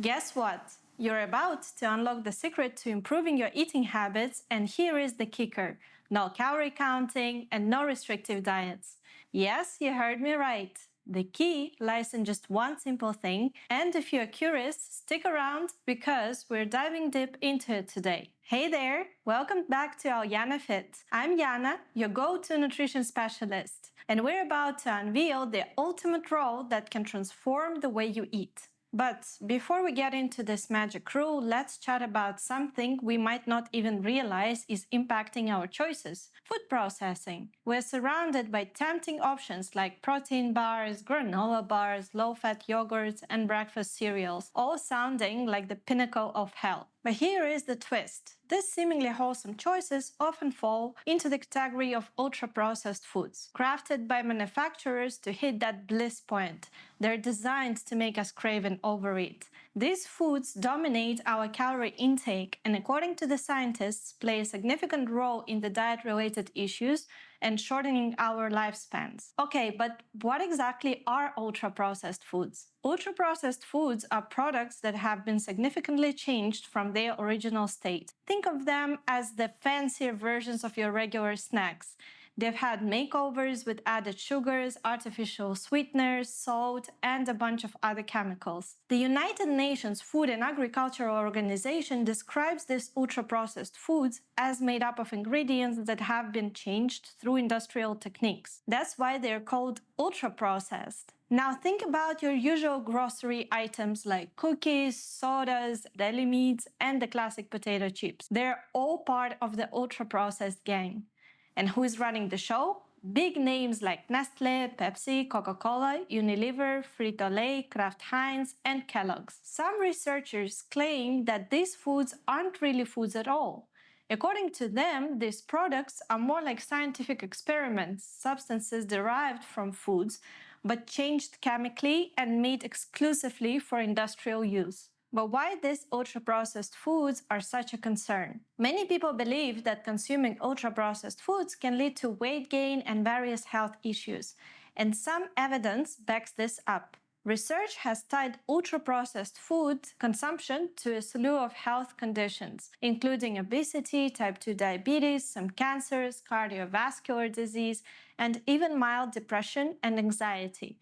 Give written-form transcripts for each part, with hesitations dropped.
Guess what? You're about to unlock the secret to improving your eating habits, and here is the kicker. No calorie counting and no restrictive diets. Yes, you heard me right. The key lies in just one simple thing, and if you're curious, stick around because we're diving deep into it today. Hey there! Welcome back to our Yana Fit. I'm Yana, your go-to nutrition specialist, and we're about to unveil the ultimate role that can transform the way you eat. But before we get into this magic rule, let's chat about something we might not even realize is impacting our choices: food processing. We're surrounded by tempting options like protein bars, granola bars, low-fat yogurts, and breakfast cereals, all sounding like the pinnacle of health. But here is the twist. These seemingly wholesome choices often fall into the category of ultra-processed foods, crafted by manufacturers to hit that bliss point. They're designed to make us crave and overeat. These foods dominate our calorie intake and, according to the scientists, play a significant role in the diet-related issues and shortening our lifespans. Okay, but what exactly are ultra-processed foods? Ultra-processed foods are products that have been significantly changed from their original state. Think of them as the fancier versions of your regular snacks. They've had makeovers with added sugars, artificial sweeteners, salt, and a bunch of other chemicals. The United Nations Food and Agriculture Organization describes these ultra-processed foods as made up of ingredients that have been changed through industrial techniques. That's why they're called ultra-processed. Now think about your usual grocery items like cookies, sodas, deli meats, and the classic potato chips. They're all part of the ultra-processed gang. And who is running the show? Big names like Nestle, Pepsi, Coca-Cola, Unilever, Frito-Lay, Kraft Heinz, and Kellogg's. Some researchers claim that these foods aren't really foods at all. According to them, these products are more like scientific experiments, substances derived from foods, but changed chemically and made exclusively for industrial use. But why these ultra-processed foods are such a concern? Many people believe that consuming ultra-processed foods can lead to weight gain and various health issues, and some evidence backs this up. Research has tied ultra-processed food consumption to a slew of health conditions, including obesity, type 2 diabetes, some cancers, cardiovascular disease, and even mild depression and anxiety.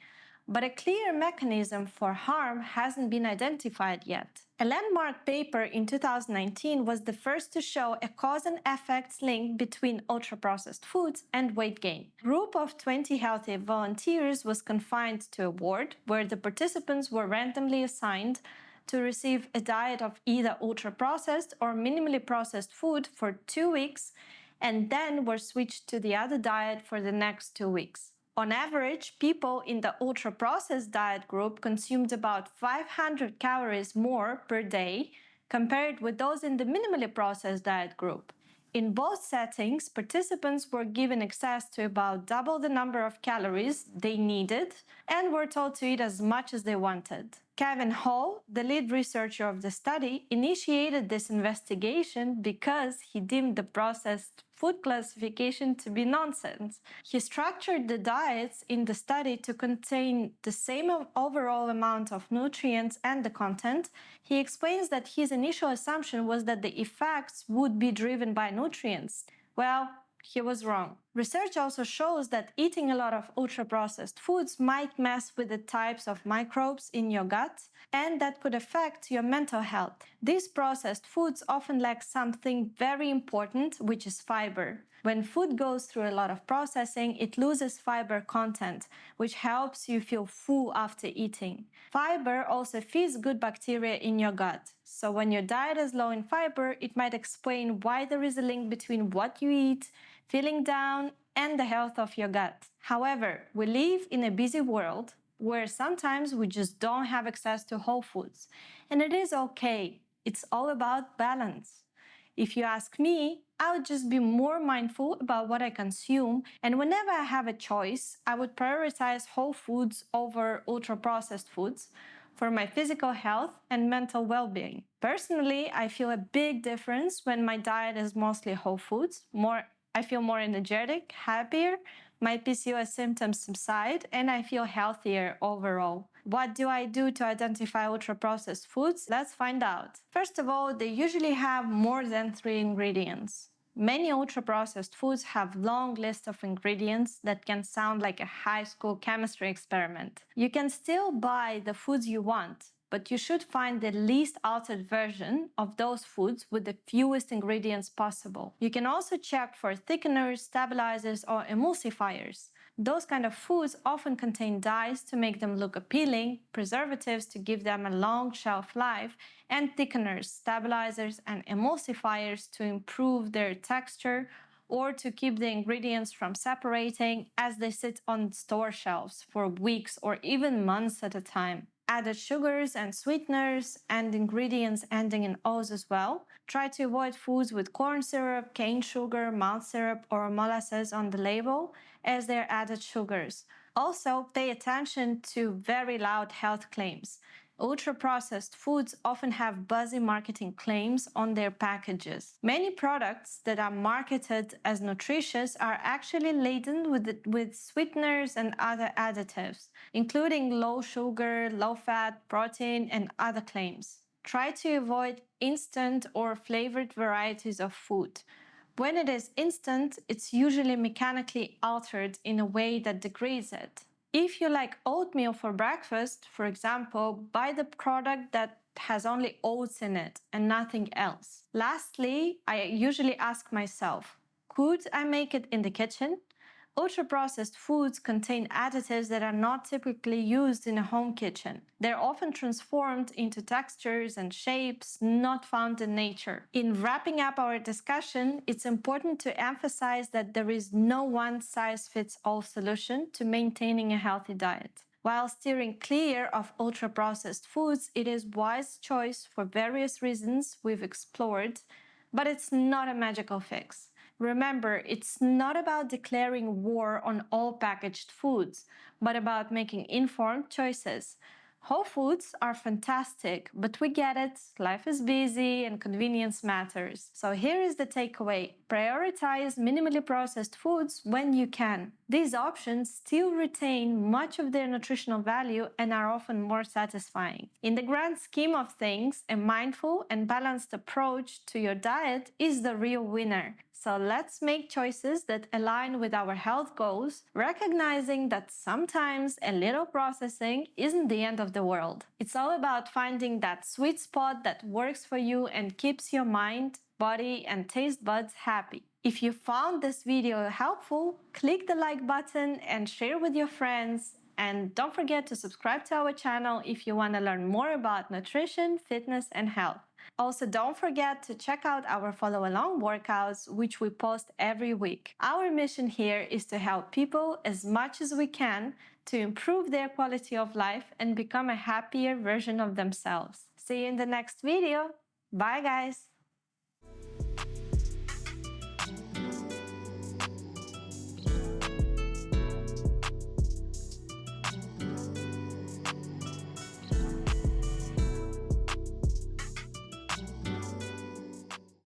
But a clear mechanism for harm hasn't been identified yet. A landmark paper in 2019 was the first to show a cause and effects link between ultra-processed foods and weight gain. A group of 20 healthy volunteers was confined to a ward where the participants were randomly assigned to receive a diet of either ultra-processed or minimally processed food for 2 weeks, and then were switched to the other diet for the next 2 weeks. On average, people in the ultra-processed diet group consumed about 500 calories more per day compared with those in the minimally processed diet group. In both settings, participants were given access to about double the number of calories they needed and were told to eat as much as they wanted. Kevin Hall, the lead researcher of the study, initiated this investigation because he deemed the processed food classification to be nonsense. He structured the diets in the study to contain the same overall amount of nutrients and the content. He explains that his initial assumption was that the effects would be driven by nutrients. Well, he was wrong. Research also shows that eating a lot of ultra-processed foods might mess with the types of microbes in your gut, and that could affect your mental health. These processed foods often lack something very important, which is fiber. When food goes through a lot of processing, it loses fiber content, which helps you feel full after eating. Fiber also feeds good bacteria in your gut. So when your diet is low in fiber, it might explain why there is a link between what you eat, feeling down, and the health of your gut. However, we live in a busy world where sometimes we just don't have access to whole foods. And it is okay. It's all about balance. If you ask me, I would just be more mindful about what I consume, and whenever I have a choice, I would prioritize whole foods over ultra-processed foods for my physical health and mental well-being. Personally, I feel a big difference when my diet is mostly whole foods. I feel more energetic, happier, My PCOS symptoms subside and I feel healthier overall. What do I do to identify ultra-processed foods? Let's find out. First of all, they usually have more than 3 ingredients. Many ultra-processed foods have long lists of ingredients that can sound like a high school chemistry experiment. You can still buy the foods you want, but you should find the least altered version of those foods with the fewest ingredients possible. You can also check for thickeners, stabilizers, or emulsifiers. Those kind of foods often contain dyes to make them look appealing, preservatives to give them a long shelf life, and thickeners, stabilizers, and emulsifiers to improve their texture or to keep the ingredients from separating as they sit on store shelves for weeks or even months at a time. Added sugars and sweeteners and ingredients ending in O's as well. Try to avoid foods with corn syrup, cane sugar, malt syrup, or molasses on the label, as they're added sugars. Also, pay attention to very loud health claims. Ultra-processed foods often have buzzy marketing claims on their packages. Many products that are marketed as nutritious are actually laden with sweeteners and other additives, including low sugar, low fat, protein, and other claims. Try to avoid instant or flavored varieties of food. When it is instant, it's usually mechanically altered in a way that degrades it. If you like oatmeal for breakfast, for example, buy the product that has only oats in it and nothing else. Lastly, I usually ask myself, could I make it in the kitchen? Ultra-processed foods contain additives that are not typically used in a home kitchen. They're often transformed into textures and shapes not found in nature. In wrapping up our discussion, it's important to emphasize that there is no one-size-fits-all solution to maintaining a healthy diet. While steering clear of ultra-processed foods, it is a wise choice for various reasons we've explored, but it's not a magical fix. Remember, it's not about declaring war on all packaged foods, but about making informed choices. Whole foods are fantastic, but we get it, life is busy and convenience matters. So here is the takeaway. Prioritize minimally processed foods when you can. These options still retain much of their nutritional value and are often more satisfying. In the grand scheme of things, a mindful and balanced approach to your diet is the real winner. So let's make choices that align with our health goals, recognizing that sometimes a little processing isn't the end of the world. It's all about finding that sweet spot that works for you and keeps your mind, body, and taste buds happy. If you found this video helpful, click the like button and share with your friends. And don't forget to subscribe to our channel if you want to learn more about nutrition, fitness, and health. Also, don't forget to check out our follow-along workouts, which we post every week. Our mission here is to help people as much as we can to improve their quality of life and become a happier version of themselves. See you in the next video. Bye, guys!